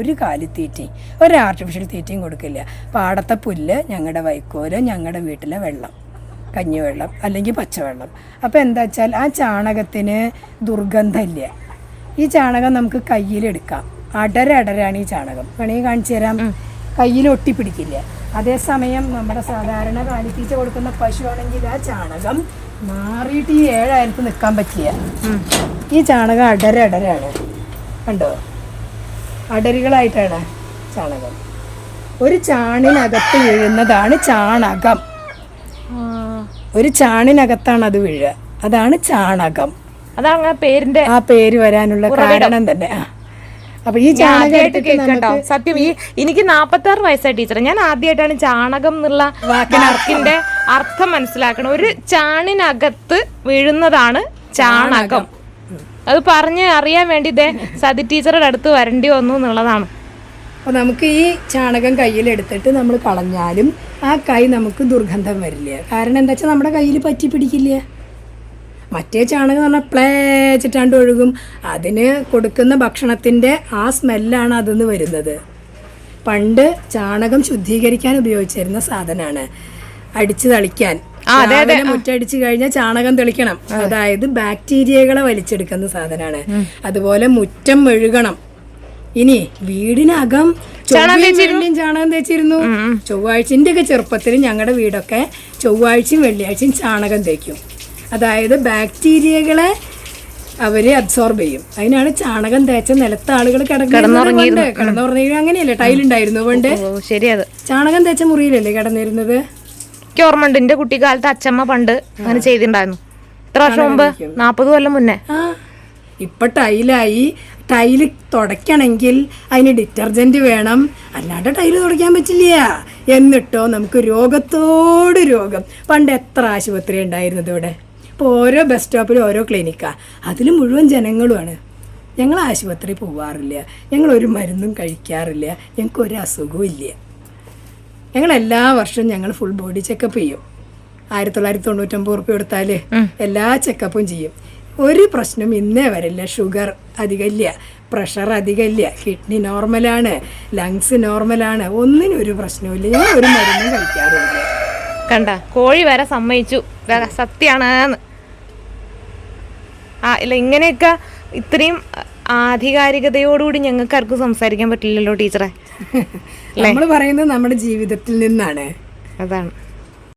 ഒരു കാലിത്തീറ്റയും ഒരു ആർട്ടിഫിഷ്യൽ തീറ്റയും കൊടുക്കില്ല. പാടത്തെ പുല്ല്, ഞങ്ങളുടെ വൈക്കോല്, ഞങ്ങളുടെ വീട്ടിലെ വെള്ളം, കഞ്ഞിവെള്ളം അല്ലെങ്കിൽ പച്ചവെള്ളം. അപ്പോൾ എന്താ വെച്ചാൽ ആ ചാണകത്തിന് ദുർഗന്ധമില്ല. ഈ ചാണകം നമുക്ക് കയ്യിലെടുക്കാം. അടരാണ് ഈ ചാണകം. വേണമെങ്കിൽ കാണിച്ചു തരാം. കയ്യിൽ ഒട്ടിപ്പിടിക്കില്ല. അതേസമയം നമ്മുടെ സാധാരണ കാലിത്തീറ്റ കൊടുക്കുന്ന പശു ആണെങ്കിൽ ആ ചാണകം മാറിയിട്ട് ഈ 7 അയലത്ത് നിൽക്കാൻ പറ്റില്ല. ഈ ചാണകം അടരാണ്. കണ്ടോ, അടരുകളായിട്ടാണ് ചാണകം. ഒരു ചാണിനകത്ത് വീഴുന്നതാണ് ചാണകം. ഒരു ചാണിനകത്താണ് അത് വീഴുക. അതാണ് ചാണകം. അതാണ് പേരിന്റെ ആ പേര് വരാനുള്ള കാരണം തന്നെ. അപ്പൊ ഈ ചാണകം സത്യം എനിക്ക് 46 വയസ്സായി ടീച്ചറെ. ഞാൻ ആദ്യമായിട്ടാണ് ചാണകം എന്നുള്ള വാക്കിന്റെ അർത്ഥം മനസ്സിലാക്കണം. ഒരു ചാണിനകത്ത് വീഴുന്നതാണ് ചാണകം. അത് പറഞ്ഞ് അറിയാൻ വേണ്ടി സതി ടീച്ചറുടെ അടുത്ത് വരേണ്ടി വന്നു എന്നുള്ളതാണ്. അപ്പോൾ നമുക്ക് ഈ ചാണകം കയ്യിലെടുത്തിട്ട് നമ്മൾ കളഞ്ഞാലും ആ കൈ നമുക്ക് ദുർഗന്ധം വരില്ല. കാരണം എന്താ വെച്ചാൽ നമ്മുടെ കയ്യിൽ പറ്റി പിടിക്കില്ല. മറ്റേ ചാണകം എന്ന് പറഞ്ഞാൽ പ്ലേച്ചിട്ടാണ്ട് ഒഴുകും. അതിന് കൊടുക്കുന്ന ഭക്ഷണത്തിൻ്റെ ആ സ്മെല്ലാണ് അതിന്ന് വരുന്നത്. പണ്ട് ചാണകം ശുദ്ധീകരിക്കാൻ ഉപയോഗിച്ചിരുന്ന സാധനമാണ്. അടിച്ച് തളിക്കാൻ, മുറ്റടിച്ചു കഴിഞ്ഞാൽ ചാണകം തെളിക്കണം. അതായത് ബാക്ടീരിയകളെ വലിച്ചെടുക്കുന്ന സാധനമാണ്. അതുപോലെ മുറ്റം മെഴുകണം. ഇനി വീടിനകം ചാണകം തേച്ചിരുന്നു. ചൊവ്വാഴ്ചൻ്റെ ഒക്കെ ചെറുപ്പത്തിൽ ഞങ്ങളുടെ വീടൊക്കെ ചൊവ്വാഴ്ചയും വെള്ളിയാഴ്ചയും ചാണകം തേക്കും. അതായത് ബാക്ടീരിയകളെ അവര് അബ്സോർബ് ചെയ്യും. അതിനാണ് ചാണകം തേച്ച നിലത്ത് ആളുകൾ കിടന്നുറങ്ങി. അങ്ങനെയല്ലേ ടൈലുണ്ടായിരുന്നു പണ്ട്? ശരിയത്. ചാണകം തേച്ച മുറിയിലല്ലേ കിടന്നിരുന്നത്? ഓർമ്മയുണ്ട്, എന്റെ കുട്ടിക്കാലത്ത് അച്ഛമ്മ പണ്ട് അങ്ങനെ ചെയ്തിട്ടുണ്ടായിരുന്നു. എത്ര വർഷം മുമ്പ്? 40 കൊല്ലം മുന്നേ. ഇപ്പൊ ടൈലായി. ടൈല് തുടയ്ക്കണമെങ്കിൽ അതിന് ഡിറ്റർജന്റ് വേണം, അല്ലാണ്ട് ടൈല് തുടയ്ക്കാൻ പറ്റില്ല. എന്നിട്ടോ നമുക്ക് രോഗത്തോട് രോഗം. പണ്ട് എത്ര ആശുപത്രി ഉണ്ടായിരുന്നത് ഇവിടെ? ഇപ്പോൾ ഓരോ ബസ് സ്റ്റോപ്പിലും ഓരോ ക്ലിനിക്കാണ്. അതിൽ മുഴുവൻ ജനങ്ങളുമാണ്. ഞങ്ങൾ ആശുപത്രി പോവാറില്ല, ഞങ്ങളൊരു മരുന്നും കഴിക്കാറില്ല, ഞങ്ങൾക്കൊരു അസുഖവും ഇല്ല. ഞങ്ങളെല്ലാ വർഷവും ഞങ്ങൾ ഫുൾ ബോഡി ചെക്കപ്പ് ചെയ്യും. 1999 ഉറുപ്പിക കൊടുത്താൽ എല്ലാ ചെക്കപ്പും ചെയ്യും. ഒരു പ്രശ്നം ഇന്നേ വരില്ല. ഷുഗർ അധികമില്ല, പ്രഷർ അധികമില്ല, കിഡ്നി നോർമലാണ്, ലങ്സ് നോർമലാണ്, ഒന്നിനും ഒരു പ്രശ്നവുമില്ല. ഞാൻ ഒരു മരുന്നും കഴിക്കാറില്ല. കണ്ട, കോഴി വരെ സമ്മതിച്ചു സത്യാണ്. ഇല്ല, ഇങ്ങനെയൊക്കെ ഇത്രയും ആധികാരികതയോടുകൂടി ഞങ്ങൾക്ക് ആർക്കും സംസാരിക്കാൻ പറ്റില്ലല്ലോ ടീച്ചറെ. നമ്മൾ പറയുന്നത് നമ്മുടെ ജീവിതത്തിൽ നിന്നാണ്. അതാണ്.